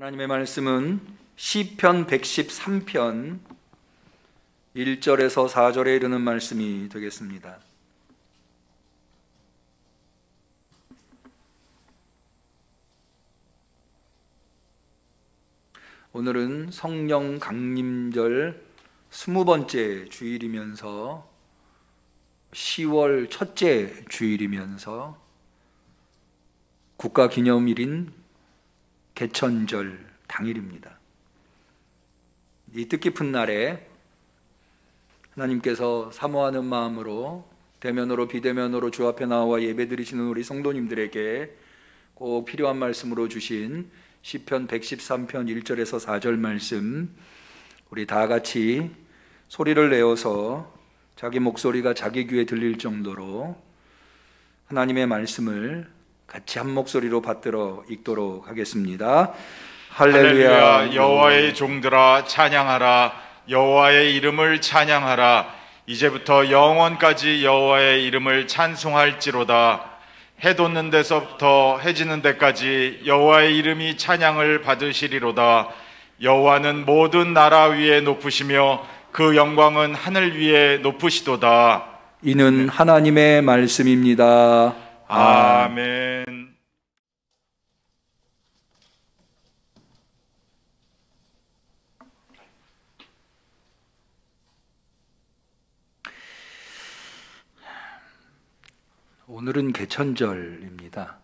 하나님의 말씀은 시편 113편 1절에서 4절에 이르는 말씀이 되겠습니다. 오늘은 성령 강림절 20번째 주일이면서 10월 첫째 주일이면서 국가기념일인 개천절 당일입니다. 이 뜻깊은 날에 하나님께서 사모하는 마음으로 대면으로 비대면으로 주 앞에 나와 예배드리시는 우리 성도님들에게 꼭 필요한 말씀으로 주신 시편 113편 1절에서 4절 말씀, 우리 다 같이 소리를 내어서 자기 목소리가 자기 귀에 들릴 정도로 하나님의 말씀을 같이 한 목소리로 받들어 읽도록 하겠습니다. 할렐루야. 여호와의 종들아 찬양하라. 여호와의 이름을 찬양하라. 이제부터 영원까지 여호와의 이름을 찬송할지로다. 해 돋는 데서부터 해 지는 데까지 여호와의 이름이 찬양을 받으시리로다. 여호와는 모든 나라 위에 높으시며 그 영광은 하늘 위에 높으시도다. 이는 하나님의 말씀입니다. 아멘. 오늘은 개천절입니다.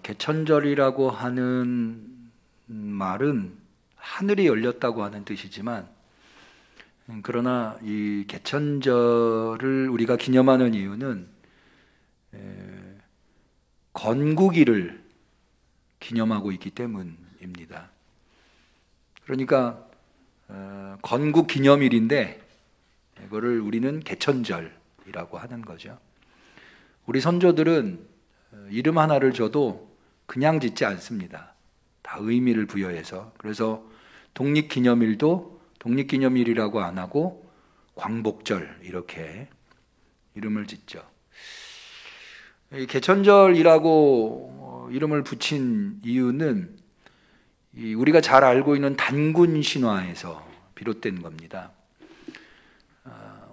개천절이라고 하는 말은 하늘이 열렸다고 하는 뜻이지만, 그러나 이 개천절을 우리가 기념하는 이유는 건국일을 기념하고 있기 때문입니다. 그러니까 건국 기념일인데 이거를 우리는 개천절이라고 하는 거죠. 우리 선조들은 이름 하나를 줘도 그냥 짓지 않습니다. 다 의미를 부여해서. 그래서 독립기념일도 독립기념일이라고 안 하고 광복절 이렇게 이름을 짓죠. 개천절이라고 이름을 붙인 이유는 우리가 잘 알고 있는 단군 신화에서 비롯된 겁니다.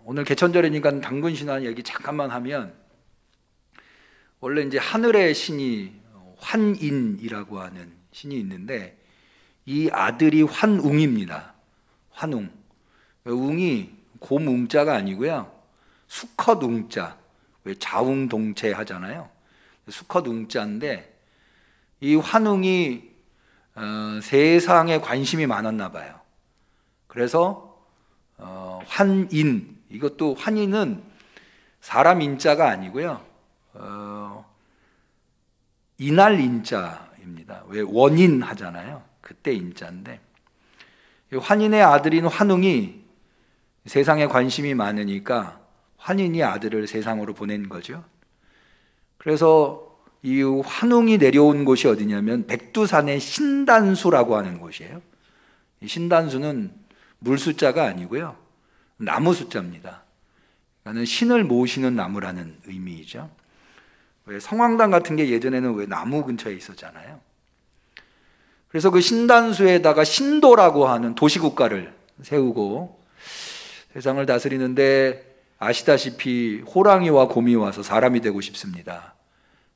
오늘 개천절이니까 단군 신화 얘기 잠깐만 하면, 원래 이제 하늘의 신이 환인이라고 하는 신이 있는데 이 아들이 환웅입니다. 환웅. 웅이 곰웅자가 아니고요, 수컷 웅자. 왜 자웅동체 하잖아요. 수컷 웅자인데 이 환웅이 세상에 관심이 많았나 봐요. 그래서 환인, 이것도 환인은 사람 인자가 아니고요, 이날 인자입니다. 왜 원인 하잖아요. 그때 인자인데, 환인의 아들인 환웅이 세상에 관심이 많으니까 환인이 아들을 세상으로 보낸 거죠. 그래서 이 환웅이 내려온 곳이 어디냐면 백두산의 신단수라고 하는 곳이에요. 이 신단수는 물숫자가 아니고요, 나무 숫자입니다. 그러니까 신을 모시는 나무라는 의미이죠. 왜 성황당 같은 게 예전에는 왜 나무 근처에 있었잖아요. 그래서 그 신단수에다가 신도라고 하는 도시국가를 세우고 세상을 다스리는데, 아시다시피 호랑이와 곰이 와서 사람이 되고 싶습니다.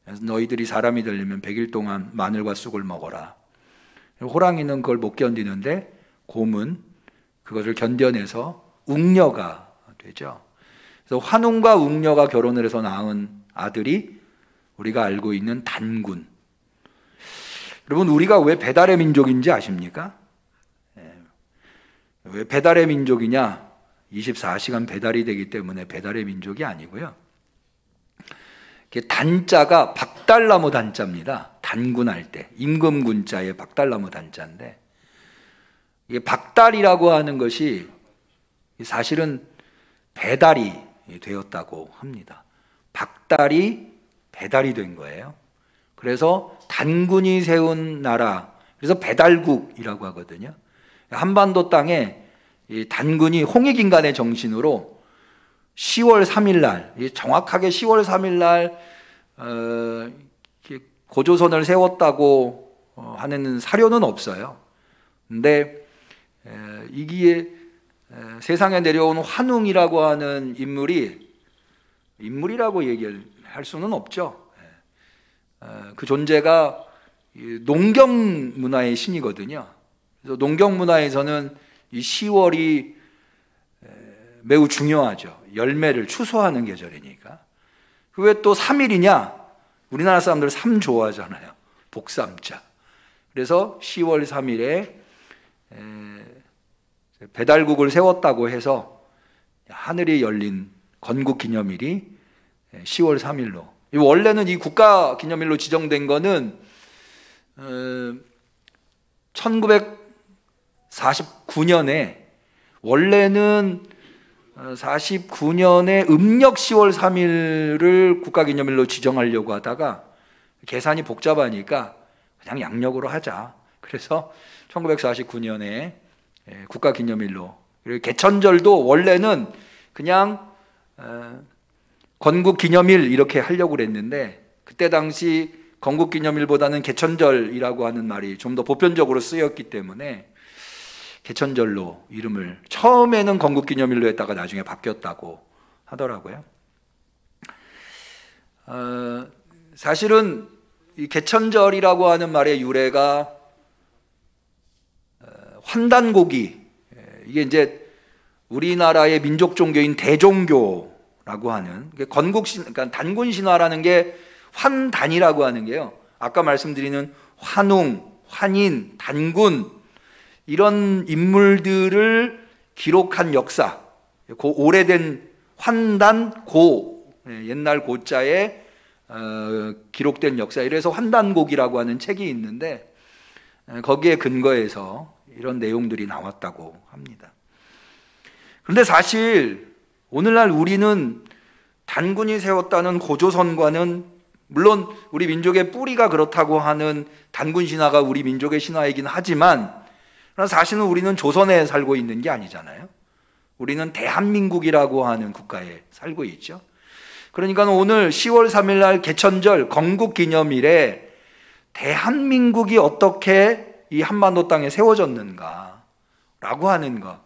그래서 너희들이 사람이 되려면 100일 동안 마늘과 쑥을 먹어라. 호랑이는 그걸 못 견디는데 곰은 그것을 견뎌내서 웅녀가 되죠. 그래서 환웅과 웅녀가 결혼을 해서 낳은 아들이 우리가 알고 있는 단군. 여러분, 우리가 왜 배달의 민족인지 아십니까? 왜 배달의 민족이냐? 24시간 배달이 되기 때문에 배달의 민족이 아니고요, 단자가 박달나무 단자입니다. 단군할 때 임금군자의 박달나무 단자인데, 이게 박달이라고 하는 것이 사실은 배달이 되었다고 합니다. 박달이 배달이 된 거예요. 그래서 단군이 세운 나라, 그래서 배달국이라고 하거든요. 한반도 땅에 이 단군이 홍익인간의 정신으로 10월 3일 날, 정확하게 10월 3일 날 고조선을 세웠다고 하는 사료는 없어요. 근데 이기에 세상에 내려온 환웅이라고 하는 인물이라고 얘기할 수는 없죠. 그 존재가 농경 문화의 신이거든요. 그래서 농경 문화에서는 이 10월이 매우 중요하죠. 열매를 추수하는 계절이니까. 왜 또 3일이냐? 우리나라 사람들 3 좋아하잖아요. 복삼자. 그래서 10월 3일에 배달국을 세웠다고 해서 하늘이 열린 건국기념일이 10월 3일로. 원래는 이 국가기념일로 지정된 거는 1949년에 원래는 49년에 음력 10월 3일을 국가기념일로 지정하려고 하다가 계산이 복잡하니까 그냥 양력으로 하자. 그래서 1949년에 국가기념일로. 그리고 개천절도 원래는 그냥 건국기념일 이렇게 하려고 그랬는데 그때 당시 건국기념일보다는 개천절이라고 하는 말이 좀 더 보편적으로 쓰였기 때문에 개천절로 이름을 처음에는 건국기념일로 했다가 나중에 바뀌었다고 하더라고요. 사실은 이 개천절이라고 하는 말의 유래가 환단고기, 이게 이제 우리나라의 민족 종교인 대종교라고 하는 그러니까 단군 신화라는 게 환단이라고 하는 게요. 아까 말씀드리는 환웅, 환인, 단군 이런 인물들을 기록한 역사, 오래된 환단 고, 옛날 고자에 기록된 역사, 이래서 환단곡이라고 하는 책이 있는데 거기에 근거해서 이런 내용들이 나왔다고 합니다. 그런데 사실 오늘날 우리는 단군이 세웠다는 고조선과는, 물론 우리 민족의 뿌리가 그렇다고 하는 단군 신화가 우리 민족의 신화이긴 하지만 사실은 우리는 조선에 살고 있는 게 아니잖아요. 우리는 대한민국이라고 하는 국가에 살고 있죠. 그러니까 오늘 10월 3일 날 개천절 건국기념일에 대한민국이 어떻게 이 한반도 땅에 세워졌는가 라고 하는 것.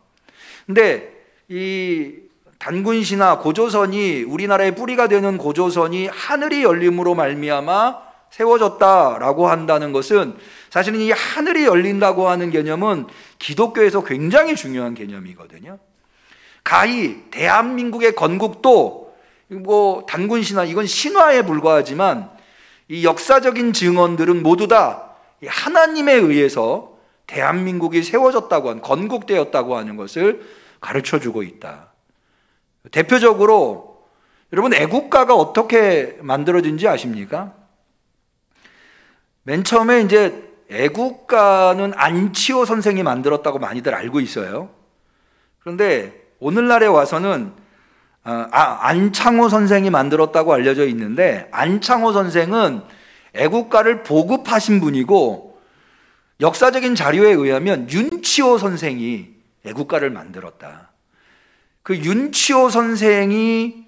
근데 이 단군 신화 고조선이, 우리나라의 뿌리가 되는 고조선이 하늘이 열림으로 말미암아 세워졌다라고 한다는 것은 사실은 이 하늘이 열린다고 하는 개념은 기독교에서 굉장히 중요한 개념이거든요. 가히 대한민국의 건국도 단군 신화, 이건 신화에 불과하지만 이 역사적인 증언들은 모두 다 하나님에 의해서 대한민국이 세워졌다고 하는, 건국되었다고 하는 것을 가르쳐주고 있다. 대표적으로 여러분 애국가가 어떻게 만들어진지 아십니까? 맨 처음에 이제 애국가는 안치호 선생이 만들었다고 많이들 알고 있어요. 그런데 오늘날에 와서는 안창호 선생이 만들었다고 알려져 있는데, 안창호 선생은 애국가를 보급하신 분이고 역사적인 자료에 의하면 윤치호 선생이 애국가를 만들었다. 그 윤치호 선생이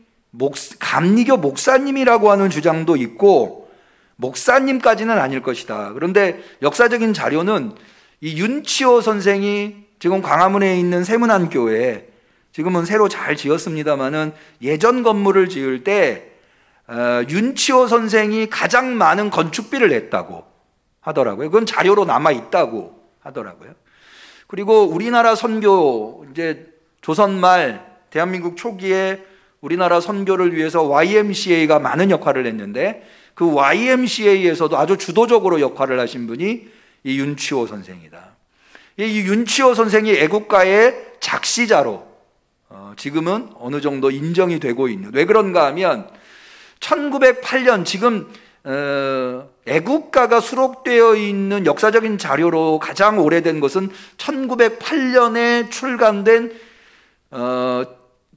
감리교 목사님이라고 하는 주장도 있고 목사님까지는 아닐 것이다. 그런데 역사적인 자료는 이 윤치호 선생이 지금 광화문에 있는 세문안교회, 지금은 새로 잘 지었습니다마는 예전 건물을 지을 때 윤치호 선생이 가장 많은 건축비를 냈다고 하더라고요. 그건 자료로 남아 있다고 하더라고요. 그리고 우리나라 선교, 이제 조선 말 대한민국 초기에 우리나라 선교를 위해서 YMCA가 많은 역할을 했는데 그 YMCA에서도 아주 주도적으로 역할을 하신 분이 이 윤치호 선생이다. 이 윤치호 선생이 애국가의 작시자로 지금은 어느 정도 인정이 되고 있는. 왜 그런가 하면 1908년, 지금 애국가가 수록되어 있는 역사적인 자료로 가장 오래된 것은 1908년에 출간된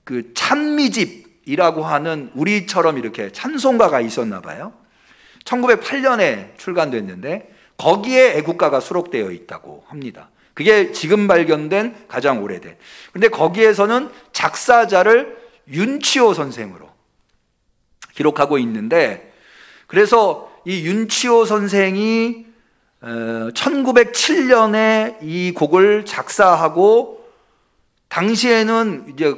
그 찬미집이라고 하는, 우리처럼 이렇게 찬송가가 있었나 봐요. 1908년에 출간됐는데 거기에 애국가가 수록되어 있다고 합니다. 그게 지금 발견된 가장 오래된. 근데 거기에서는 작사자를 윤치호 선생으로 기록하고 있는데, 그래서 이 윤치호 선생이 1907년에 이 곡을 작사하고 당시에는 이제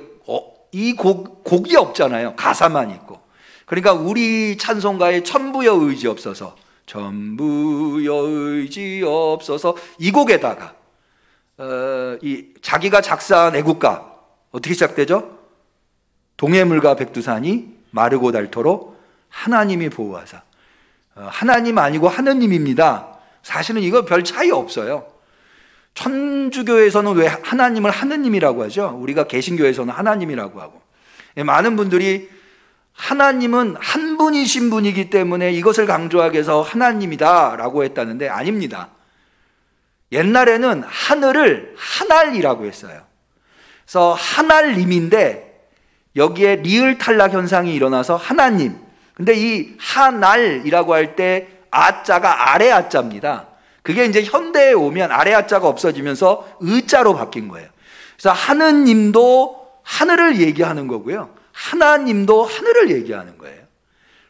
이 곡이 없잖아요. 가사만 있고. 그러니까 우리 찬송가에 천부여 의지 없어서, 천부여 의지 없어서 이 곡에다가 이 자기가 작사한 애국가 어떻게 시작되죠? 동해물과 백두산이 마르고 닳도록 하나님이 보호하사. 하나님 아니고 하느님입니다. 사실은 이거 별 차이 없어요. 천주교에서는 왜 하나님을 하느님이라고 하죠? 우리가 개신교에서는 하나님이라고 하고. 많은 분들이 하나님은 한 분이신 분이기 때문에 이것을 강조하기 위해서 하나님이다 라고 했다는데 아닙니다. 옛날에는 하늘을 하날이라고 했어요. 그래서 하날님인데 여기에 리을 탈락 현상이 일어나서 하나님. 근데 이 하날이라고 할 때 아자가 아래 아자입니다. 그게 이제 현대에 오면 아래 아자가 없어지면서 의자로 바뀐 거예요. 그래서 하느님도 하늘을 얘기하는 거고요. 하나님도 하늘을 얘기하는 거예요.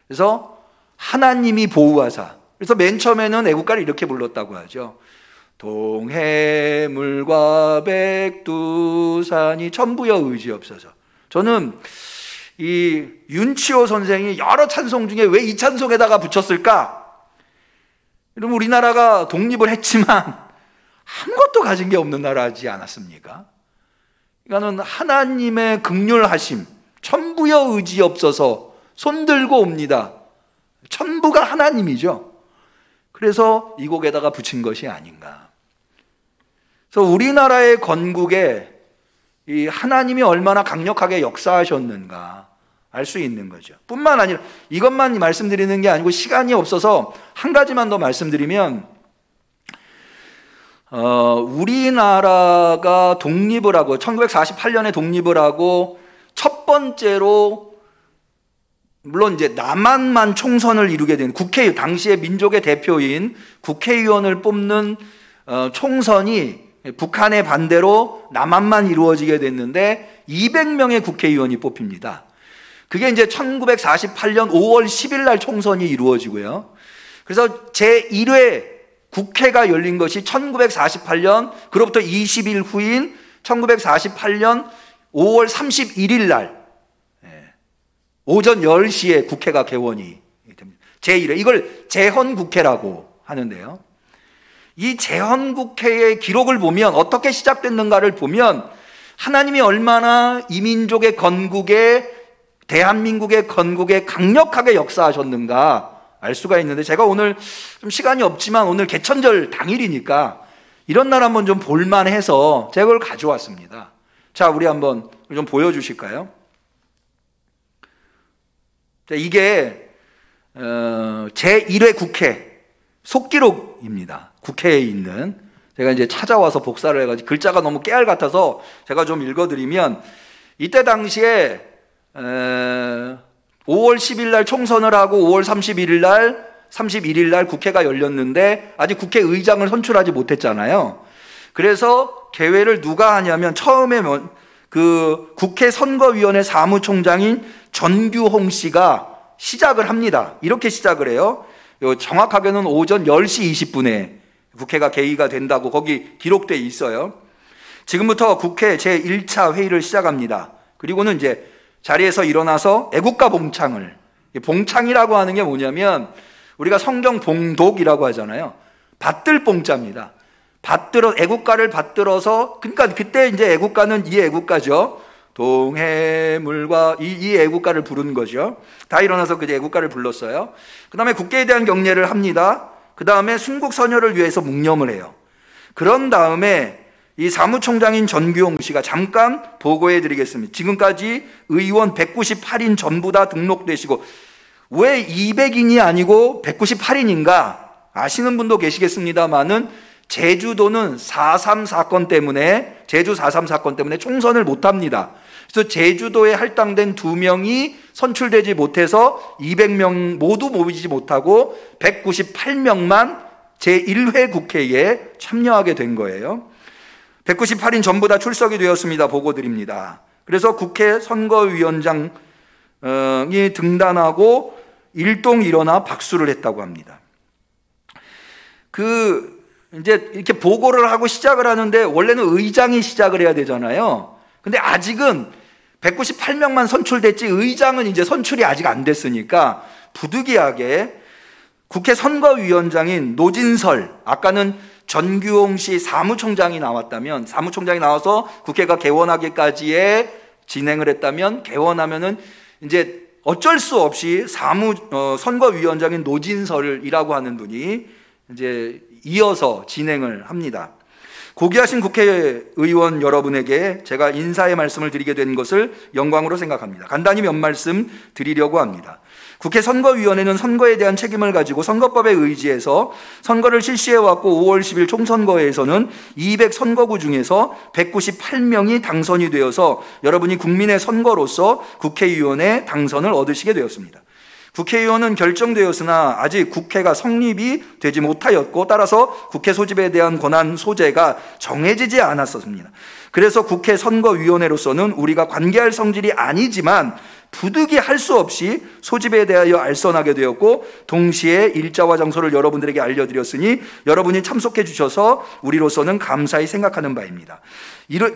그래서 하나님이 보호하사. 그래서 맨 처음에는 애국가를 이렇게 불렀다고 하죠. 동해물과 백두산이 천부여 의지 없어서. 저는 이 윤치호 선생이 여러 찬송 중에 왜 이 찬송에다가 붙였을까? 여러분, 우리나라가 독립을 했지만 아무것도 가진 게 없는 나라지 않았습니까? 이거는 하나님의 긍휼하심, 천부여 의지 없어서 손들고 옵니다. 천부가 하나님이죠. 그래서 이 곡에다가 붙인 것이 아닌가. 그래서 우리나라의 건국에 이 하나님이 얼마나 강력하게 역사하셨는가 알 수 있는 거죠. 뿐만 아니라 이것만 말씀드리는 게 아니고 시간이 없어서 한 가지만 더 말씀드리면, 우리나라가 독립을 하고 1948년에 독립을 하고 첫 번째로 물론 이제 남한만 총선을 이루게 된 국회, 당시의 민족의 대표인 국회의원을 뽑는 총선이 북한의 반대로 남한만 이루어지게 됐는데 200명의 국회의원이 뽑힙니다. 그게 이제 1948년 5월 10일 날 총선이 이루어지고요. 그래서 제1회 국회가 열린 것이 1948년, 그로부터 20일 후인 1948년 5월 31일 날 오전 10시에 국회가 개원이 됩니다. 제1회, 이걸 재헌국회라고 하는데요. 이 재헌국회의 기록을 보면 어떻게 시작됐는가를 보면 하나님이 얼마나 이민족의 건국에, 대한민국의 건국에 강력하게 역사하셨는가 알 수가 있는데, 제가 오늘 좀 시간이 없지만 오늘 개천절 당일이니까 이런 날 한번 좀 볼만해서 제가 그걸 가져왔습니다. 자, 우리 한번 좀 보여주실까요? 자, 이게 제1회 국회 속기록입니다. 국회에 있는. 제가 이제 찾아와서 복사를 해가지고 글자가 너무 깨알 같아서 제가 좀 읽어드리면, 이때 당시에 5월 10일 날 총선을 하고 5월 31일 날 국회가 열렸는데 아직 국회의장을 선출하지 못했잖아요. 그래서 개회를 누가 하냐면 처음에 그 국회 선거위원회 사무총장인 전규홍 씨가 시작을 합니다. 이렇게 시작을 해요. 정확하게는 오전 10시 20분에 국회가 개의가 된다고 거기 기록돼 있어요. 지금부터 국회 제1차 회의를 시작합니다. 그리고는 이제 자리에서 일어나서 애국가 봉창을, 봉창이라고 하는 게 뭐냐면 우리가 성경 봉독이라고 하잖아요. 받들 봉자입니다. 애국가를 받들어서, 그러니까 그때 이제 애국가는 이 애국가죠. 동해물과 이 애국가를 부른 거죠. 다 일어나서 그 애국가를 불렀어요. 그 다음에 국회에 대한 경례를 합니다. 그 다음에 순국선열을 위해서 묵념을 해요. 그런 다음에 이 사무총장인 전규홍 씨가 잠깐 보고해 드리겠습니다. 지금까지 의원 198인 전부 다 등록되시고, 왜 200인이 아니고 198인인가 아시는 분도 계시겠습니다만은 제주도는 4.3 사건 때문에, 제주 4.3 사건 때문에 총선을 못합니다. 그래서 제주도에 할당된 2명이 선출되지 못해서 200명 모두 모이지 못하고 198명만 제1회 국회에 참여하게 된 거예요. 198인 전부 다 출석이 되었습니다. 보고 드립니다. 그래서 국회 선거위원장이 등단하고 일동 일어나 박수를 했다고 합니다. 이제 이렇게 보고를 하고 시작을 하는데 원래는 의장이 시작을 해야 되잖아요. 근데 아직은 198명만 선출됐지 의장은 이제 선출이 아직 안 됐으니까 부득이하게 국회 선거위원장인 노진설, 아까는 전규홍 씨 사무총장이 나와서 국회가 개원하기까지의 진행을 했다면, 개원하면은 이제 어쩔 수 없이 선거위원장인 노진설이라고 하는 분이 이제 이어서 진행을 합니다. 고귀하신 국회의원 여러분에게 제가 인사의 말씀을 드리게 된 것을 영광으로 생각합니다. 간단히 몇 말씀 드리려고 합니다. 국회 선거위원회는 선거에 대한 책임을 가지고 선거법에 의지해서 선거를 실시해왔고 5월 10일 총선거에서는 200선거구 중에서 198명이 당선이 되어서 여러분이 국민의 선거로서 국회의원의 당선을 얻으시게 되었습니다. 국회의원은 결정되었으나 아직 국회가 성립이 되지 못하였고 따라서 국회 소집에 대한 권한 소재가 정해지지 않았었습니다. 그래서 국회 선거위원회로서는 우리가 관계할 성질이 아니지만 부득이 할 수 없이 소집에 대하여 알선하게 되었고 동시에 일자와 장소를 여러분들에게 알려드렸으니 여러분이 참석해 주셔서 우리로서는 감사히 생각하는 바입니다.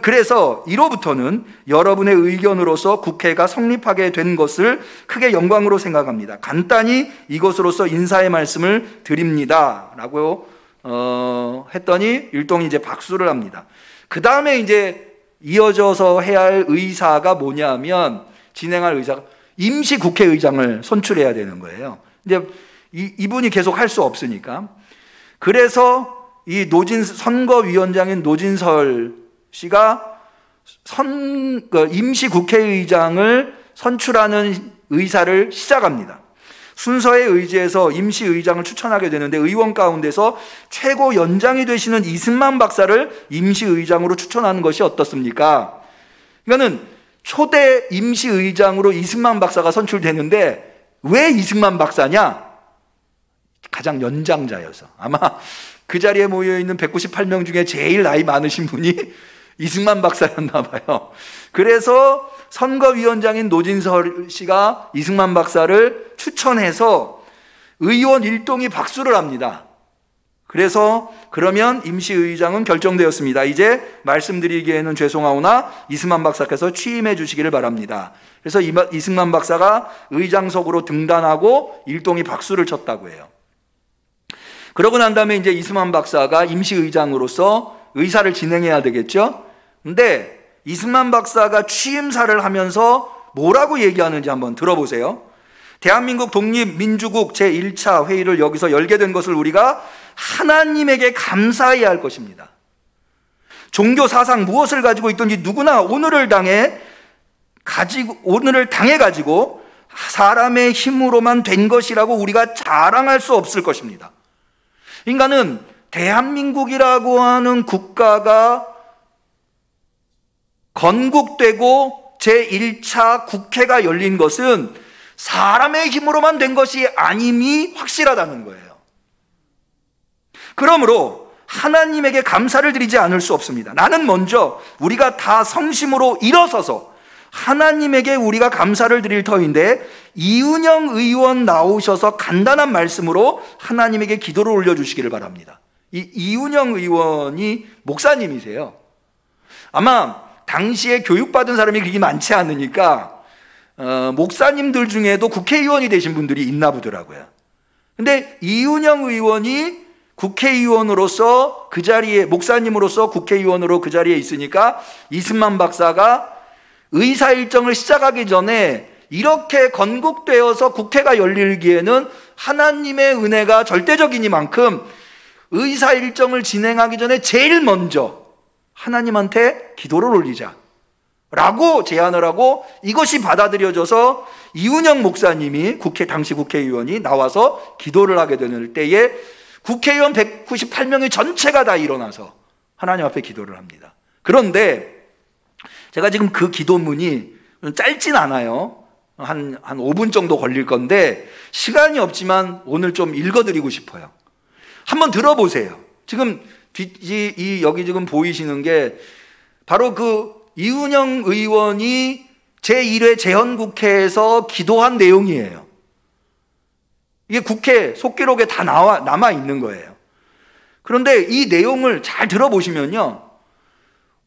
그래서 이로부터는 여러분의 의견으로서 국회가 성립하게 된 것을 크게 영광으로 생각합니다. 간단히 이것으로서 인사의 말씀을 드립니다 라고 했더니 일동이 이제 박수를 합니다. 그 다음에 이제 이어져서 해야 할 의사가 뭐냐면 진행할 의사가 임시 국회의장을 선출해야 되는 거예요. 이제 이분이 계속 할 수 없으니까. 그래서 이 선거위원장인 노진설 씨가 임시 국회의장을 선출하는 의사를 시작합니다. 순서에 의지해서 임시 의장을 추천하게 되는데 의원 가운데서 최고 연장이 되시는 이승만 박사를 임시 의장으로 추천하는 것이 어떻습니까? 이거는 초대 임시 의장으로 이승만 박사가 선출되는데 왜 이승만 박사냐? 가장 연장자여서. 아마 그 자리에 모여있는 198명 중에 제일 나이 많으신 분이 이승만 박사였나 봐요. 그래서 선거위원장인 노진설 씨가 이승만 박사를 추천해서 의원 일동이 박수를 합니다. 그래서 그러면 임시의장은 결정되었습니다. 이제 말씀드리기에는 죄송하오나 이승만 박사께서 취임해 주시기를 바랍니다. 그래서 이승만 박사가 의장석으로 등단하고 일동이 박수를 쳤다고 해요. 그러고 난 다음에 이제 이승만 박사가 임시의장으로서 의사를 진행해야 되겠죠? 근데 이승만 박사가 취임사를 하면서 뭐라고 얘기하는지 한번 들어보세요. 대한민국 독립민주국 제1차 회의를 여기서 열게 된 것을 우리가 하나님에게 감사해야 할 것입니다. 종교 사상 무엇을 가지고 있든지 누구나 오늘을 당해 가지고 사람의 힘으로만 된 것이라고 우리가 자랑할 수 없을 것입니다. 인간은 대한민국이라고 하는 국가가 건국되고 제1차 국회가 열린 것은 사람의 힘으로만 된 것이 아님이 확실하다는 거예요. 그러므로 하나님에게 감사를 드리지 않을 수 없습니다. 나는 먼저 우리가 다 성심으로 일어서서 하나님에게 우리가 감사를 드릴 터인데 이은영 의원 나오셔서 간단한 말씀으로 하나님에게 기도를 올려주시기를 바랍니다. 이 이은영 의원이 목사님이세요. 아마 당시에 교육받은 사람이 그렇게 많지 않으니까 목사님들 중에도 국회의원이 되신 분들이 있나 보더라고요. 근데 이은영 의원이 국회의원으로서 그 자리에, 목사님으로서 국회의원으로 그 자리에 있으니까 이승만 박사가 의사 일정을 시작하기 전에 이렇게 건국되어서 국회가 열리기에는 하나님의 은혜가 절대적이니만큼 의사 일정을 진행하기 전에 제일 먼저 하나님한테 기도를 올리자 라고 제안을 하고 이것이 받아들여져서 이은영 목사님이 당시 국회의원이 나와서 기도를 하게 되는 때에 국회의원 198명이 전체가 다 일어나서 하나님 앞에 기도를 합니다. 그런데 제가 지금 그 기도문이 짧진 않아요. 한 5분 정도 걸릴 건데 시간이 없지만 오늘 좀 읽어드리고 싶어요. 한번 들어보세요. 지금 여기 지금 보이시는 게 바로 그 이은영 의원이 제1회 재헌국회에서 기도한 내용이에요. 이게 국회 속기록에 다 남아 있는 거예요. 그런데 이 내용을 잘 들어보시면요,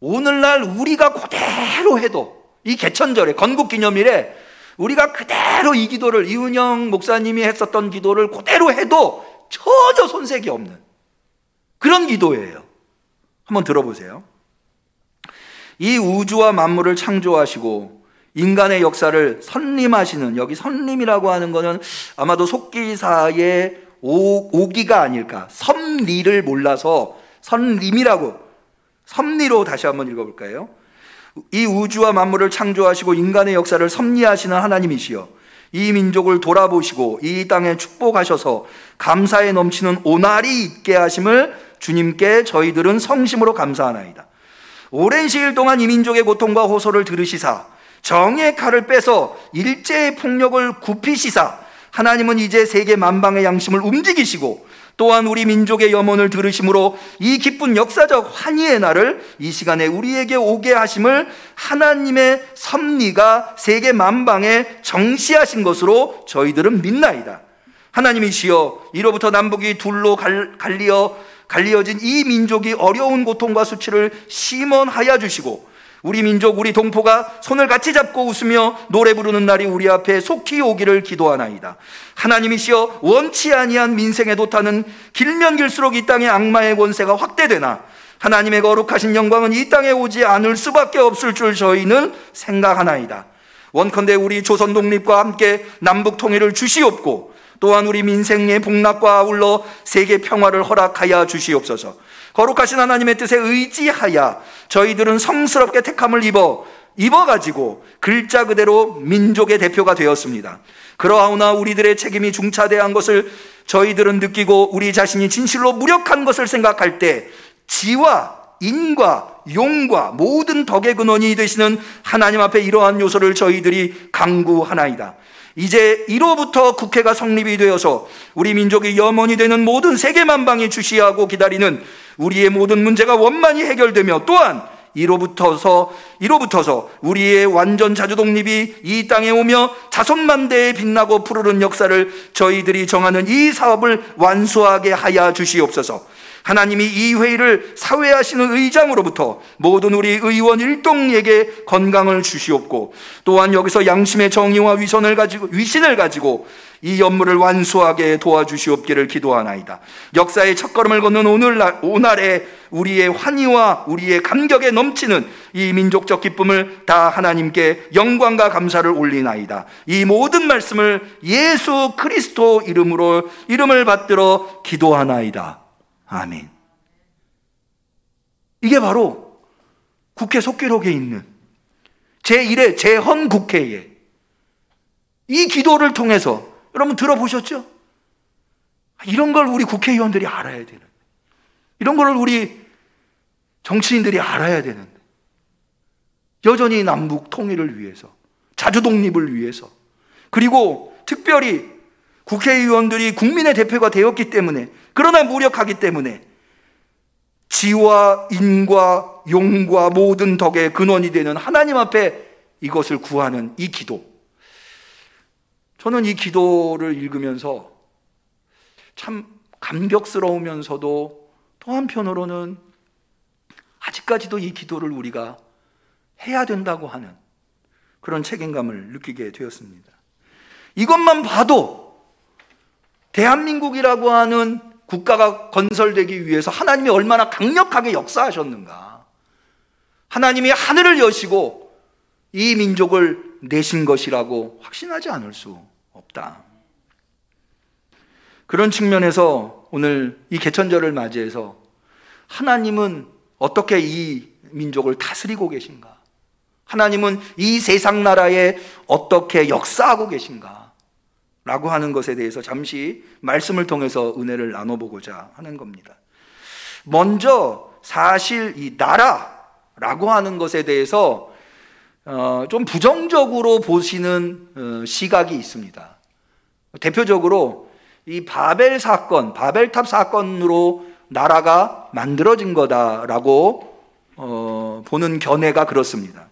오늘날 우리가 그대로 해도, 이 개천절에 건국기념일에 우리가 그대로 이 기도를, 이은영 목사님이 했었던 기도를 그대로 해도 전혀 손색이 없는 그런 기도예요. 한번 들어보세요. 이 우주와 만물을 창조하시고 인간의 역사를 선림하시는, 여기 선림이라고 하는 것은 아마도 속기사의 오기가 아닐까, 섭리를 몰라서 선림이라고, 섭리로 다시 한번 읽어볼까요? 이 우주와 만물을 창조하시고 인간의 역사를 섭리하시는 하나님이시여, 이 민족을 돌아보시고 이 땅에 축복하셔서 감사에 넘치는 오날이 있게 하심을 주님께 저희들은 성심으로 감사하나이다. 오랜 시일 동안 이 민족의 고통과 호소를 들으시사 정의 칼을 빼서 일제의 폭력을 굽히시사 하나님은 이제 세계 만방의 양심을 움직이시고 또한 우리 민족의 염원을 들으심으로 이 기쁜 역사적 환희의 날을 이 시간에 우리에게 오게 하심을 하나님의 섭리가 세계 만방에 정시하신 것으로 저희들은 믿나이다. 하나님이시여, 이로부터 남북이 둘로 갈리어진 이 민족이 어려운 고통과 수치를 심원하여 주시고 우리 민족, 우리 동포가 손을 같이 잡고 웃으며 노래 부르는 날이 우리 앞에 속히 오기를 기도하나이다. 하나님이시여, 원치 아니한 민생의 도타는 길면 길수록 이 땅의 악마의 권세가 확대되나 하나님의 거룩하신 영광은 이 땅에 오지 않을 수밖에 없을 줄 저희는 생각하나이다. 원컨대 우리 조선 독립과 함께 남북 통일을 주시옵고 또한 우리 민생의 복락과 아울러 세계 평화를 허락하여 주시옵소서. 거룩하신 하나님의 뜻에 의지하여 저희들은 성스럽게 택함을 입어가지고 글자 그대로 민족의 대표가 되었습니다. 그러하오나 우리들의 책임이 중차대한 것을 저희들은 느끼고 우리 자신이 진실로 무력한 것을 생각할 때 지와 인과 용과 모든 덕의 근원이 되시는 하나님 앞에 이러한 요소를 저희들이 강구하나이다. 이제 이로부터 국회가 성립이 되어서 우리 민족이 염원이 되는 모든 세계 만방이 주시하고 기다리는 우리의 모든 문제가 원만히 해결되며 또한 이로부터서 우리의 완전 자주 독립이 이 땅에 오며 자손만대에 빛나고 푸르른 역사를 저희들이 정하는 이 사업을 완수하게 하여 주시옵소서. 하나님이 이 회의를 사회하시는 의장으로부터 모든 우리 의원 일동에게 건강을 주시옵고 또한 여기서 양심의 정의와 위신을 가지고 이 업무를 완수하게 도와주시옵기를 기도하나이다. 역사의 첫걸음을 걷는 오늘에 우리의 환희와 우리의 감격에 넘치는 이 민족적 기쁨을 다 하나님께 영광과 감사를 올리나이다. 이 모든 말씀을 예수 그리스도 이름을 받들어 기도하나이다. 아멘. 이게 바로 국회 속기록에 있는 제1회 재헌국회에 이 기도를 통해서 여러분 들어보셨죠? 이런 걸 우리 국회의원들이 알아야 되는데, 이런 걸 우리 정치인들이 알아야 되는데, 여전히 남북 통일을 위해서, 자주 독립을 위해서, 그리고 특별히 국회의원들이 국민의 대표가 되었기 때문에, 그러나 무력하기 때문에 지와 인과 용과 모든 덕의 근원이 되는 하나님 앞에 이것을 구하는 이 기도, 저는 이 기도를 읽으면서 참 감격스러우면서도 또 한편으로는 아직까지도 이 기도를 우리가 해야 된다고 하는 그런 책임감을 느끼게 되었습니다. 이것만 봐도 대한민국이라고 하는 국가가 건설되기 위해서 하나님이 얼마나 강력하게 역사하셨는가, 하나님이 하늘을 여시고 이 민족을 내신 것이라고 확신하지 않을 수 없다. 그런 측면에서 오늘 이 개천절을 맞이해서 하나님은 어떻게 이 민족을 다스리고 계신가, 하나님은 이 세상 나라에 어떻게 역사하고 계신가 라고 하는 것에 대해서 잠시 말씀을 통해서 은혜를 나눠보고자 하는 겁니다. 먼저 사실 이 나라라고 하는 것에 대해서 좀 부정적으로 보시는 시각이 있습니다. 대표적으로 이 바벨탑 사건으로 나라가 만들어진 거다라고 보는 견해가 그렇습니다.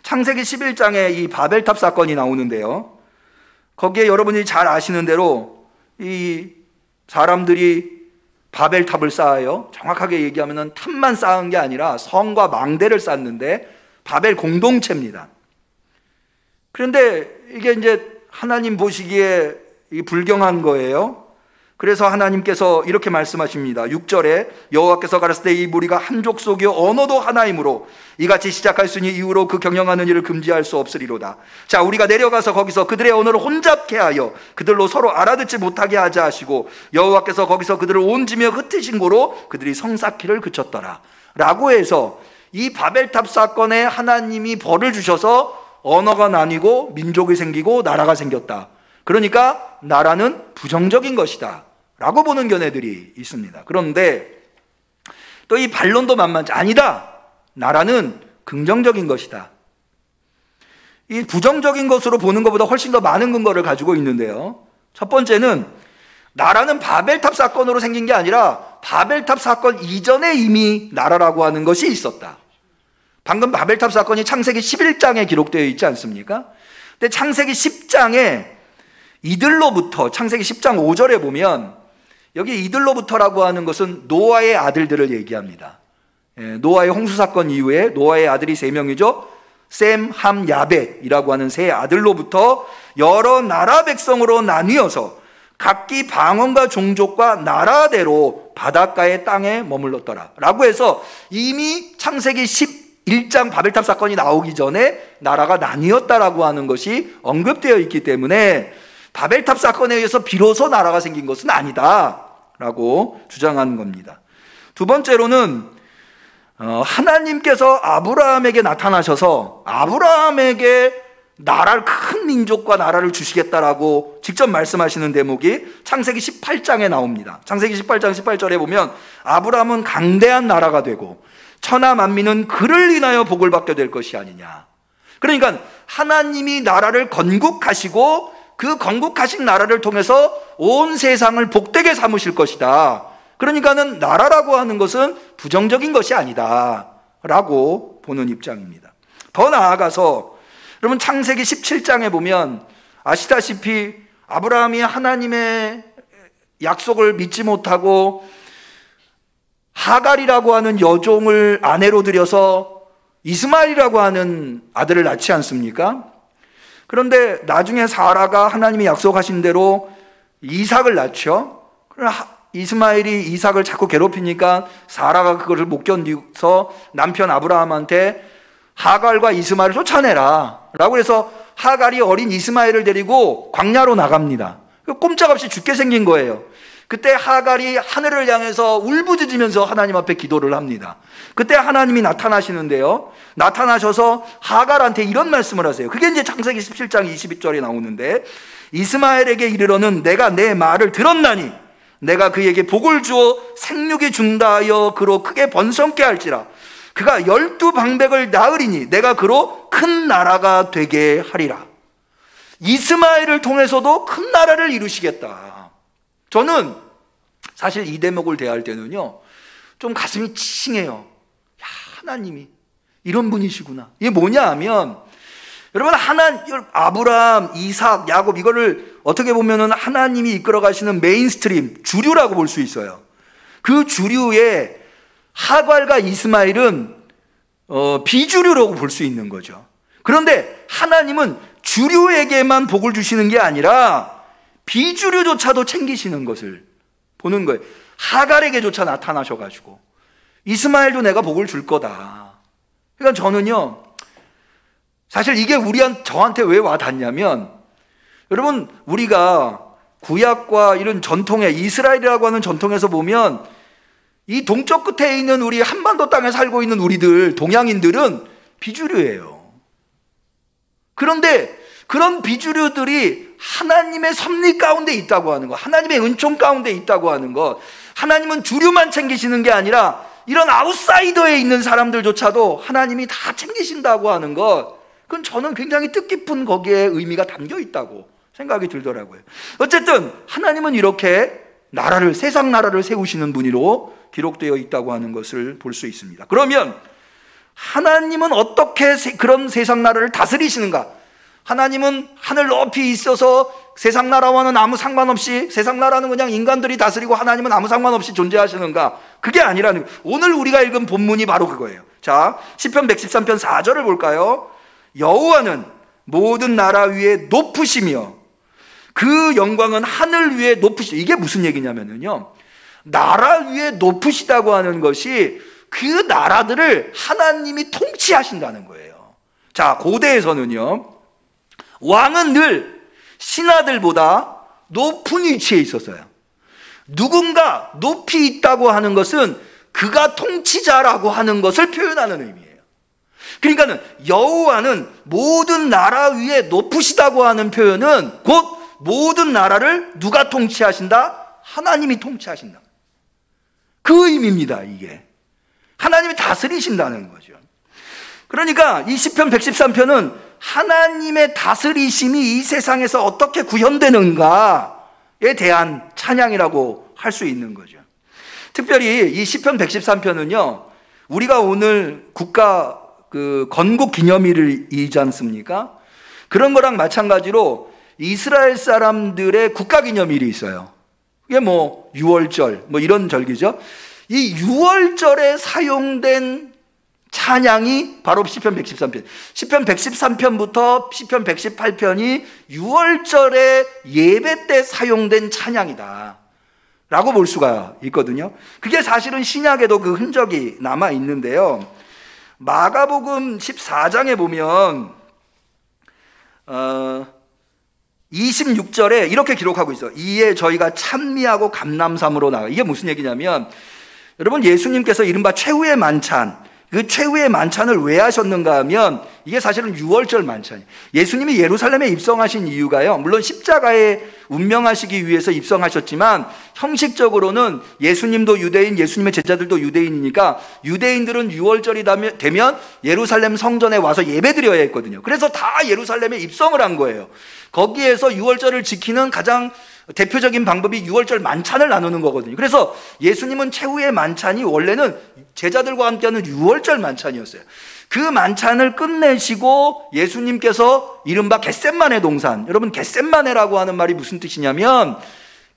창세기 11장에 이 바벨탑 사건이 나오는데요, 거기에 여러분이 잘 아시는 대로 이 사람들이 바벨탑을 쌓아요. 정확하게 얘기하면 탑만 쌓은 게 아니라 성과 망대를 쌓는데 바벨 공동체입니다. 그런데 이게 이제 하나님 보시기에 불경한 거예요. 그래서 하나님께서 이렇게 말씀하십니다. 6절에 여호와께서 가라사대 이 무리가 한 족속이요 언어도 하나이므로 이같이 시작할수니 이후로 그 경영하는 일을 금지할 수 없으리로다. 자, 우리가 내려가서 거기서 그들의 언어를 혼잡케 하여 그들로 서로 알아듣지 못하게 하자 하시고 여호와께서 거기서 그들을 온지며 흩으신 고로 그들이 성사키를 그쳤더라 라고 해서 이 바벨탑 사건에 하나님이 벌을 주셔서 언어가 나뉘고 민족이 생기고 나라가 생겼다. 그러니까 나라는 부정적인 것이다 라고 보는 견해들이 있습니다. 그런데 또 이 반론도 만만치 아니다. 나라는 긍정적인 것이다. 이 부정적인 것으로 보는 것보다 훨씬 더 많은 근거를 가지고 있는데요. 첫 번째는 나라는 바벨탑 사건으로 생긴 게 아니라 바벨탑 사건 이전에 이미 나라라고 하는 것이 있었다. 방금 바벨탑 사건이 창세기 11장에 기록되어 있지 않습니까? 근데 창세기 10장에 이들로부터, 창세기 10장 5절에 보면 여기 이들로부터라고 하는 것은 노아의 아들들을 얘기합니다. 노아의 홍수 사건 이후에 노아의 아들이 3명이죠. 셈, 함, 야벳이라고 하는 세 아들로부터 여러 나라 백성으로 나뉘어서 각기 방언과 종족과 나라대로 바닷가의 땅에 머물렀더라 라고 해서 이미 창세기 11장 바벨탑 사건이 나오기 전에 나라가 나뉘었다라고 하는 것이 언급되어 있기 때문에 바벨탑 사건에 의해서 비로소 나라가 생긴 것은 아니다라고 주장하는 겁니다. 두 번째로는 하나님께서 아브라함에게 나타나셔서 아브라함에게 나라를, 큰 민족과 나라를 주시겠다라고 직접 말씀하시는 대목이 창세기 18장에 나옵니다. 창세기 18장 18절에 보면 아브라함은 강대한 나라가 되고 천하 만민은 그를 인하여 복을 받게 될 것이 아니냐. 그러니까 하나님이 나라를 건국하시고 그 건국하신 나라를 통해서 온 세상을 복되게 삼으실 것이다. 그러니까는 나라라고 하는 것은 부정적인 것이 아니다 라고 보는 입장입니다. 더 나아가서 여러분 창세기 17장에 보면 아시다시피 아브라함이 하나님의 약속을 믿지 못하고 하갈이라고 하는 여종을 아내로 들여서 이스마엘이라고 하는 아들을 낳지 않습니까? 그런데 나중에 사라가 하나님이 약속하신 대로 이삭을 낳죠. 이스마엘이 이삭을 자꾸 괴롭히니까 사라가 그것을 못 견디서 남편 아브라함한테 하갈과 이스마엘을 쫓아내라 라고 해서 하갈이 어린 이스마엘을 데리고 광야로 나갑니다. 꼼짝없이 죽게 생긴 거예요. 그때 하갈이 하늘을 향해서 울부짖으면서 하나님 앞에 기도를 합니다. 그때 하나님이 나타나시는데요, 나타나셔서 하갈한테 이런 말씀을 하세요. 그게 이제 창세기 17장 22절에 나오는데, 이스마엘에게 이르러는 내가 내 말을 들었나니 내가 그에게 복을 주어 생육이 준다 하여 그로 크게 번성케 할지라. 그가 12방백을 낳으리니 내가 그로 큰 나라가 되게 하리라. 이스마엘을 통해서도 큰 나라를 이루시겠다. 저는 사실 이 대목을 대할 때는요, 좀 가슴이 칭해요. 야, 하나님이 이런 분이시구나. 이게 뭐냐 하면, 여러분, 아브라함, 이삭, 야곱, 이거를 어떻게 보면은 하나님이 이끌어 가시는 메인스트림, 주류라고 볼 수 있어요. 그 주류에 하갈과 이스마엘은 비주류라고 볼 수 있는 거죠. 그런데 하나님은 주류에게만 복을 주시는 게 아니라 비주류조차도 챙기시는 것을 보는 거예요. 하갈에게조차 나타나셔가지고 이스마엘도 내가 복을 줄 거다. 그러니까 저는요, 사실 이게 저한테 왜 와닿냐면, 여러분, 우리가 구약과 이런 전통에, 이스라엘이라고 하는 전통에서 보면 이 동쪽 끝에 있는 우리 한반도 땅에 살고 있는 우리들, 동양인들은 비주류예요. 그런데 그런 비주류들이 하나님의 섭리 가운데 있다고 하는 것, 하나님의 은총 가운데 있다고 하는 것, 하나님은 주류만 챙기시는 게 아니라 이런 아웃사이더에 있는 사람들조차도 하나님이 다 챙기신다고 하는 것, 그건 저는 굉장히 뜻깊은 거기에 의미가 담겨 있다고 생각이 들더라고요. 어쨌든 하나님은 이렇게 나라를, 세상 나라를 세우시는 분으로 기록되어 있다고 하는 것을 볼 수 있습니다. 그러면 하나님은 어떻게 그런 세상 나라를 다스리시는가? 하나님은 하늘 높이 있어서 세상 나라와는 아무 상관없이, 세상 나라는 그냥 인간들이 다스리고 하나님은 아무 상관없이 존재하시는가? 그게 아니라는 거예요. 오늘 우리가 읽은 본문이 바로 그거예요. 자, 시편 113편 4절을 볼까요? 여호와는 모든 나라 위에 높으시며 그 영광은 하늘 위에 높으시다. 이게 무슨 얘기냐면요, 나라 위에 높으시다고 하는 것이 그 나라들을 하나님이 통치하신다는 거예요. 자, 고대에서는요, 왕은 늘 신하들보다 높은 위치에 있었어요. 누군가 높이 있다고 하는 것은 그가 통치자라고 하는 것을 표현하는 의미예요. 그러니까는 여호와는 모든 나라 위에 높으시다고 하는 표현은 곧 모든 나라를 누가 통치하신다? 하나님이 통치하신다. 그 의미입니다. 이게 하나님이 다스리신다는 거죠. 그러니까 이 시편 113편은 하나님의 다스리심이 이 세상에서 어떻게 구현되는가에 대한 찬양이라고 할 수 있는 거죠. 특별히 이 시편 113편은요, 우리가 오늘 국가 건국 기념일이지 않습니까? 그런 거랑 마찬가지로 이스라엘 사람들의 국가 기념일이 있어요. 이게 뭐 6월절 뭐 이런 절기죠. 이 6월절에 사용된 찬양이 바로 시편 113편. 시편 113편부터 시편 118편이 6월절에 예배 때 사용된 찬양이다 라고 볼 수가 있거든요. 그게 사실은 신약에도 그 흔적이 남아 있는데요. 마가복음 14장에 보면 26절에 이렇게 기록하고 있어요. 이에 저희가 찬미하고 감람삼으로 나가. 이게 무슨 얘기냐면, 여러분, 예수님께서 이른바 최후의 만찬, 그 최후의 만찬을 왜 하셨는가 하면 이게 사실은 6월절 만찬이에요. 예수님이 예루살렘에 입성하신 이유가요, 물론 십자가에 운명하시기 위해서 입성하셨지만 형식적으로는 예수님도 유대인, 예수님의 제자들도 유대인이니까 유대인들은 6월절이 되면 예루살렘 성전에 와서 예배드려야 했거든요. 그래서 다 예루살렘에 입성을 한 거예요. 거기에서 6월절을 지키는 가장 대표적인 방법이 6월절 만찬을 나누는 거거든요. 그래서 예수님은 최후의 만찬이 원래는 제자들과 함께하는 6월절 만찬이었어요. 그 만찬을 끝내시고 예수님께서 이른바 겟셋마네 동산, 여러분 겟셋마네라고 하는 말이 무슨 뜻이냐면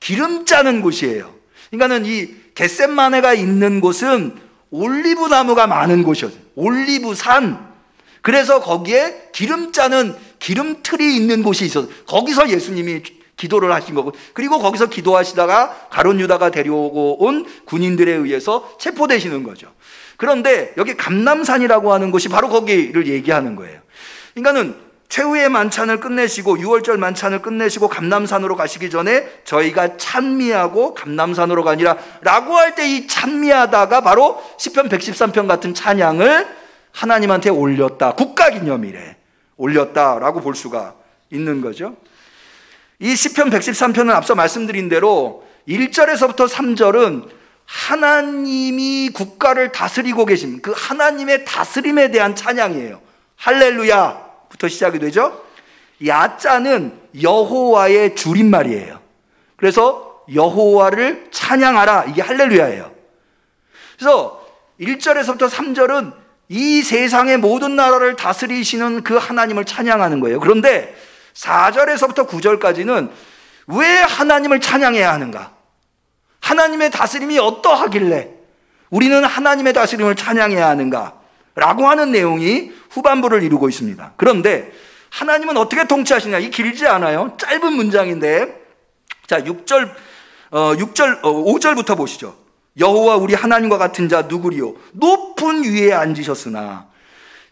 기름 짜는 곳이에요. 그러니까는 이 겟셋마네가 있는 곳은 올리브 나무가 많은 곳이었어요. 올리브산. 그래서 거기에 기름 짜는 기름틀이 있는 곳이 있어서 거기서 예수님이 기도를 하신 거고, 그리고 거기서 기도하시다가 가룟 유다가 데려오고 온 군인들에 의해서 체포되시는 거죠. 그런데 여기 감람산이라고 하는 곳이 바로 거기를 얘기하는 거예요. 그러니까는 최후의 만찬을 끝내시고 6월절 만찬을 끝내시고 감람산으로 가시기 전에 저희가 찬미하고 감람산으로 가니라 라고 할 때 이 찬미하다가 바로 시편 113편 같은 찬양을 하나님한테 올렸다, 국가기념일에 올렸다라고 볼 수가 있는 거죠. 이 시편 113편은 앞서 말씀드린 대로 1절에서부터 3절은 하나님이 국가를 다스리고 계신 그 하나님의 다스림에 대한 찬양이에요. 할렐루야부터 시작이 되죠. 야자는 여호와의 줄임말이에요. 그래서 여호와를 찬양하라, 이게 할렐루야예요. 그래서 1절에서부터 3절은 이 세상의 모든 나라를 다스리시는 그 하나님을 찬양하는 거예요. 그런데 4절에서부터 9절까지는 왜 하나님을 찬양해야 하는가? 하나님의 다스림이 어떠하길래 우리는 하나님의 다스림을 찬양해야 하는가? 라고 하는 내용이 후반부를 이루고 있습니다. 그런데 하나님은 어떻게 통치하시냐? 이 길지 않아요. 짧은 문장인데, 자, 5절부터 보시죠. 여호와 우리 하나님과 같은 자 누구리요? 높은 위에 앉으셨으나.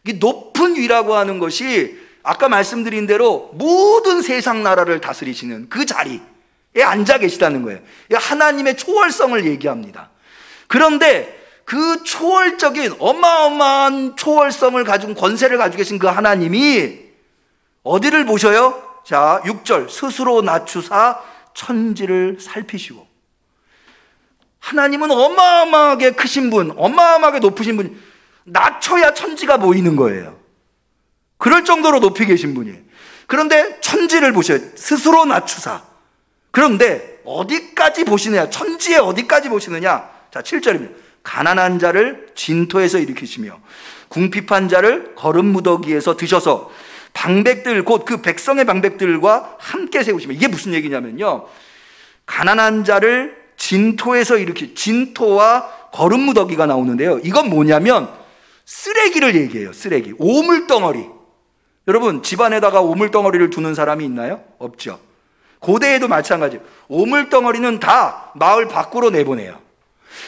이 높은 위라고 하는 것이 아까 말씀드린 대로 모든 세상 나라를 다스리시는 그 자리에 앉아 계시다는 거예요. 하나님의 초월성을 얘기합니다. 그런데 그 초월적인 어마어마한 초월성을 가진 권세를 가지고 계신 그 하나님이 어디를 보셔요? 자, 6절 스스로 낮추사 천지를 살피시고. 하나님은 어마어마하게 크신 분, 어마어마하게 높으신 분, 낮춰야 천지가 보이는 거예요. 그럴 정도로 높이 계신 분이에요. 그런데 천지를 보셔요. 스스로 낮추사. 그런데 어디까지 보시느냐? 천지에 어디까지 보시느냐? 자, 7절입니다. 가난한 자를 진토에서 일으키시며 궁핍한 자를 거름 무더기에서 드셔서 방백들 곧 그 백성의 방백들과 함께 세우시면, 이게 무슨 얘기냐면요, 가난한 자를 진토에서 진토와 거름무더기가 나오는데요, 이건 뭐냐면 쓰레기를 얘기해요. 쓰레기, 오물덩어리. 여러분, 집안에다가 오물덩어리를 두는 사람이 있나요? 없죠. 고대에도 마찬가지예요. 오물덩어리는 다 마을 밖으로 내보내요.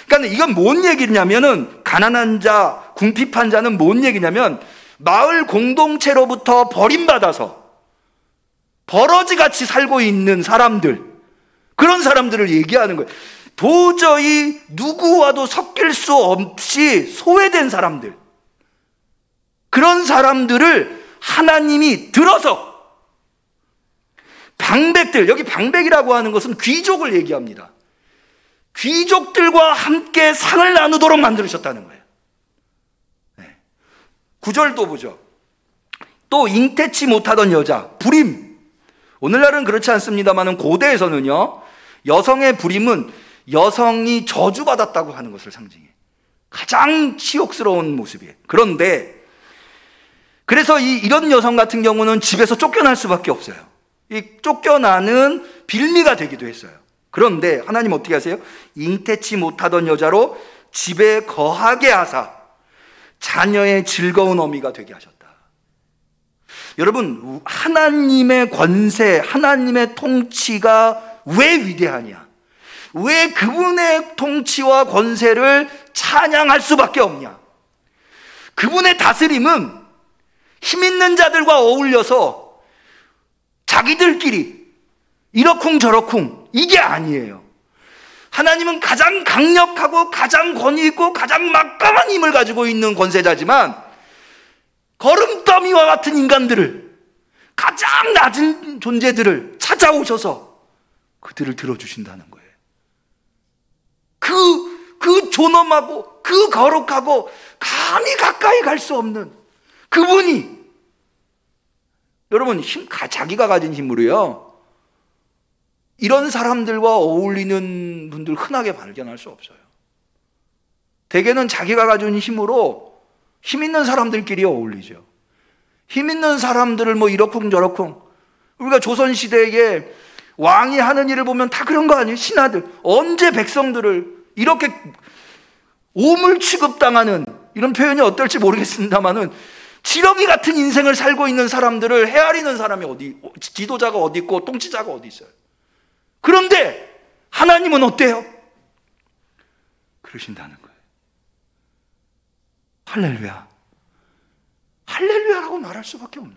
그러니까 이건 뭔 얘기냐면은, 가난한 자, 궁핍한 자는 뭔 얘기냐면 마을 공동체로부터 버림받아서 버러지같이 살고 있는 사람들, 그런 사람들을 얘기하는 거예요. 도저히 누구와도 섞일 수 없이 소외된 사람들, 그런 사람들을 하나님이 들어서, 방백들, 여기 방백이라고 하는 것은 귀족을 얘기합니다. 귀족들과 함께 상을 나누도록 만들으셨다는 거예요. 9절도 보죠. 또 잉태치 못하던 여자, 불임. 오늘날은 그렇지 않습니다만 고대에서는요, 여성의 불임은 여성이 저주받았다고 하는 것을 상징해요. 가장 치욕스러운 모습이에요. 그런데 그래서 이런 여성 같은 경우는 집에서 쫓겨날 수밖에 없어요. 이 쫓겨나는 빌미가 되기도 했어요. 그런데 하나님 어떻게 하세요? 잉태치 못하던 여자로 집에 거하게 하사 자녀의 즐거운 어미가 되게 하셨다. 여러분, 하나님의 권세, 하나님의 통치가 왜 위대하냐? 왜 그분의 통치와 권세를 찬양할 수밖에 없냐? 그분의 다스림은 힘 있는 자들과 어울려서 자기들끼리 이러쿵저러쿵 이게 아니에요. 하나님은 가장 강력하고 가장 권위 있고 가장 막강한 힘을 가지고 있는 권세자지만 거름더미와 같은 인간들을, 가장 낮은 존재들을 찾아오셔서 그들을 들어주신다는 거예요. 그 존엄하고 그 거룩하고 감히 가까이 갈 수 없는 그분이, 여러분, 자기가 가진 힘으로요, 이런 사람들과 어울리는 분들 흔하게 발견할 수 없어요. 대개는 자기가 가진 힘으로 힘 있는 사람들끼리 어울리죠. 힘 있는 사람들을 뭐 이러쿵저러쿵, 우리가 조선시대에 왕이 하는 일을 보면 다 그런 거 아니에요? 신하들, 언제 백성들을 이렇게 오물 취급당하는, 이런 표현이 어떨지 모르겠습니다만은 지렁이 같은 인생을 살고 있는 사람들을 헤아리는 사람이 지도자가 어디 있고 통치자가 어디 있어요? 그런데 하나님은 어때요? 그러신다는 거예요. 할렐루야. 할렐루야라고 말할 수밖에 없는.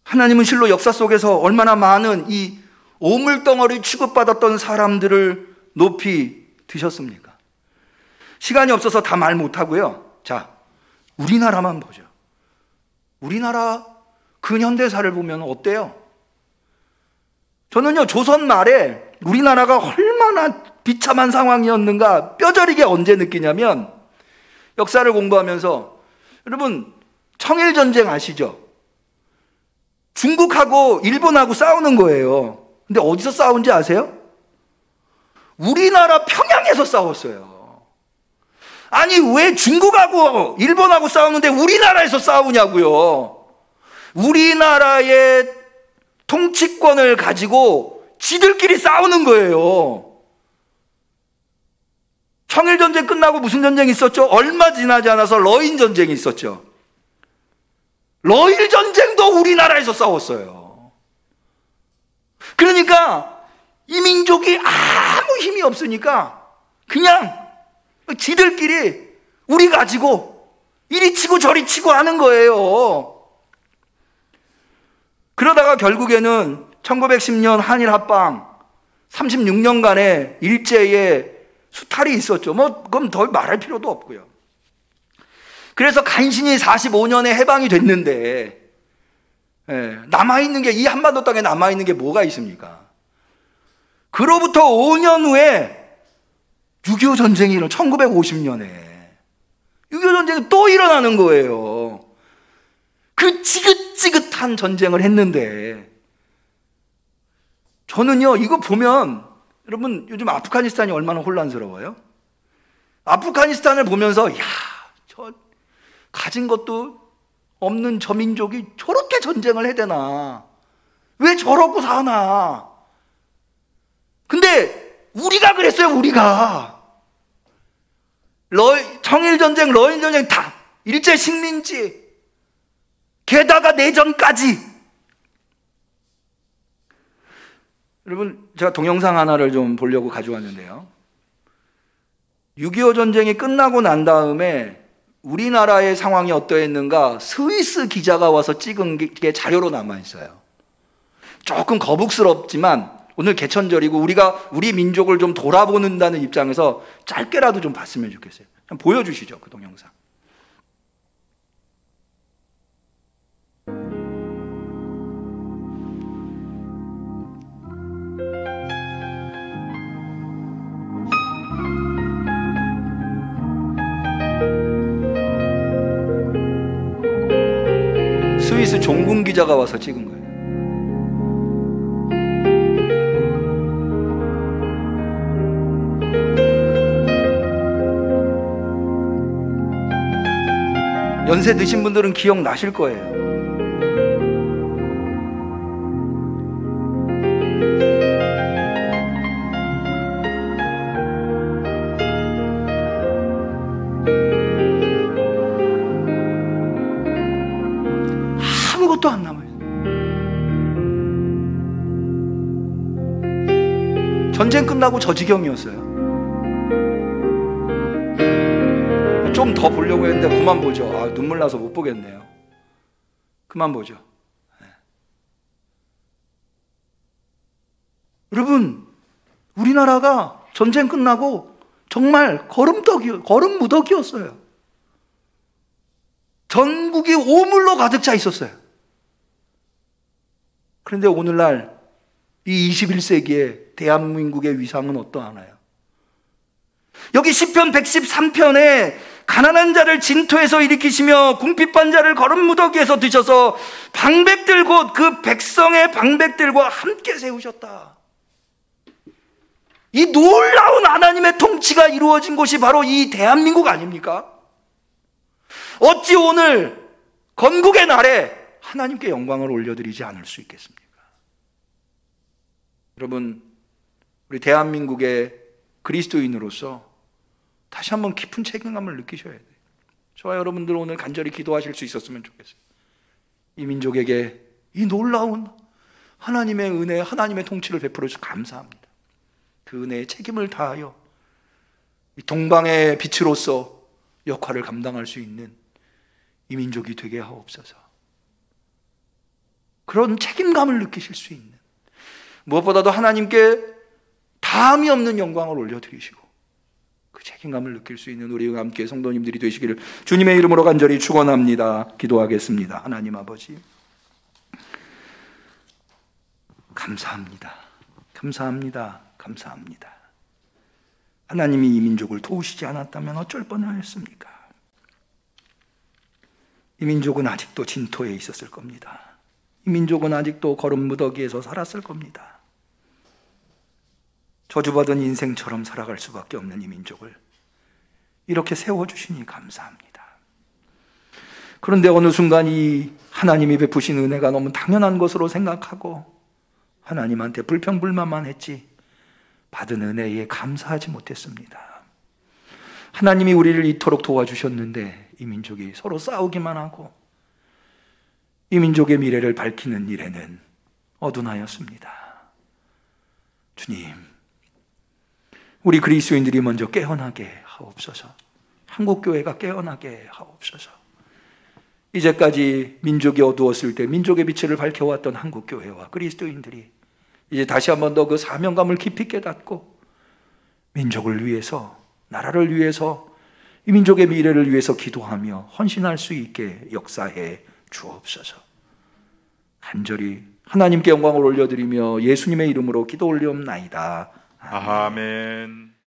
하나님은 실로 역사 속에서 얼마나 많은 이 오물덩어리 취급받았던 사람들을 높이 드셨습니까? 시간이 없어서 다 말 못하고요. 자, 우리나라만 보죠. 우리나라 근현대사를 보면 어때요? 저는요, 조선 말에 우리나라가 얼마나 비참한 상황이었는가 뼈저리게 언제 느끼냐면, 역사를 공부하면서, 여러분, 청일전쟁 아시죠? 중국하고 일본하고 싸우는 거예요. 근데 어디서 싸운지 아세요? 우리나라 평양에서 싸웠어요. 아니, 왜 중국하고 일본하고 싸우는데 우리나라에서 싸우냐고요. 우리나라의 통치권을 가지고 지들끼리 싸우는 거예요. 청일전쟁 끝나고 무슨 전쟁이 있었죠? 얼마 지나지 않아서 러인전쟁이 있었죠. 러일전쟁도 우리나라에서 싸웠어요. 그러니까 이 민족이 아무 힘이 없으니까 그냥 지들끼리 우리 가지고 이리 치고 저리 치고 하는 거예요. 그러다가 결국에는 1910년 한일 합방 36년간의 일제의 수탈이 있었죠. 뭐 그럼 더 말할 필요도 없고요. 그래서 간신히 45년에 해방이 됐는데, 남아있는 게, 이 한반도 땅에 남아있는 게 뭐가 있습니까? 그로부터 5년 후에 6.25 전쟁이 일어나, 1950년에 6.25 전쟁이 또 일어나는 거예요. 그 지긋지긋한 전쟁을 했는데, 저는요, 이거 보면, 여러분, 요즘 아프가니스탄이 얼마나 혼란스러워요? 아프가니스탄을 보면서, 야, 가진 것도 없는 저 민족이 저렇게 전쟁을 해대나? 왜 저러고 사나? 근데 우리가 그랬어요. 우리가 청일전쟁, 러일전쟁 다 일제 식민지, 게다가 내전까지. 여러분, 제가 동영상 하나를 좀 보려고 가져왔는데요. 6.25 전쟁이 끝나고 난 다음에 우리나라의 상황이 어떠했는가 스위스 기자가 와서 찍은 게 자료로 남아있어요. 조금 거북스럽지만 오늘 개천절이고 우리가 우리 민족을 좀 돌아보는다는 입장에서 짧게라도 좀 봤으면 좋겠어요. 한번 보여주시죠, 그 동영상. 스위스 종군 기자가 와서 찍은 거예요. 연세 드신 분들은 기억나실 거예요. 아무것도 안 남아요. 전쟁 끝나고 저 지경이었어요. 좀 더 보려고 했는데 그만 보죠. 눈물 나서 못 보겠네요. 그만 보죠. 네. 여러분, 우리나라가 전쟁 끝나고 정말 걸음 무더기였어요. 전국이 오물로 가득 차 있었어요. 그런데 오늘날 이 21세기의 대한민국의 위상은 어떠하나요? 여기 시편 113편에 가난한 자를 진토에서 일으키시며 궁핍한 자를 거름 무더기에서 드셔서 방백들 곧 그 백성의 방백들과 함께 세우셨다. 이 놀라운 하나님의 통치가 이루어진 곳이 바로 이 대한민국 아닙니까? 어찌 오늘 건국의 날에 하나님께 영광을 올려드리지 않을 수 있겠습니까? 여러분, 우리 대한민국의 그리스도인으로서 다시 한번 깊은 책임감을 느끼셔야 돼요. 저와 여러분들 오늘 간절히 기도하실 수 있었으면 좋겠어요. 이 민족에게 이 놀라운 하나님의 은혜, 하나님의 통치를 베풀어 주셔서 감사합니다. 그 은혜의 책임을 다하여 이 동방의 빛으로서 역할을 감당할 수 있는 이 민족이 되게 하옵소서. 그런 책임감을 느끼실 수 있는, 무엇보다도 하나님께 다함이 없는 영광을 올려드리시고 그 책임감을 느낄 수 있는 우리와 함께 성도님들이 되시기를 주님의 이름으로 간절히 축원합니다. 기도하겠습니다. 하나님 아버지, 감사합니다. 감사합니다. 감사합니다. 하나님이 이 민족을 도우시지 않았다면 어쩔 뻔하였습니까? 이 민족은 아직도 진토에 있었을 겁니다. 이 민족은 아직도 거름 무더기에서 살았을 겁니다. 저주받은 인생처럼 살아갈 수밖에 없는 이 민족을 이렇게 세워주시니 감사합니다. 그런데 어느 순간 이 하나님이 베푸신 은혜가 너무 당연한 것으로 생각하고 하나님한테 불평불만만 했지 받은 은혜에 감사하지 못했습니다. 하나님이 우리를 이토록 도와주셨는데 이 민족이 서로 싸우기만 하고 이 민족의 미래를 밝히는 일에는 어둔하였습니다. 주님, 우리 그리스도인들이 먼저 깨어나게 하옵소서. 한국교회가 깨어나게 하옵소서. 이제까지 민족이 어두웠을 때 민족의 빛을 밝혀왔던 한국교회와 그리스도인들이 이제 다시 한 번 더 그 사명감을 깊이 깨닫고 민족을 위해서, 나라를 위해서, 이 민족의 미래를 위해서 기도하며 헌신할 수 있게 역사해 주옵소서. 간절히 하나님께 영광을 올려드리며 예수님의 이름으로 기도 올리옵나이다. 아멘.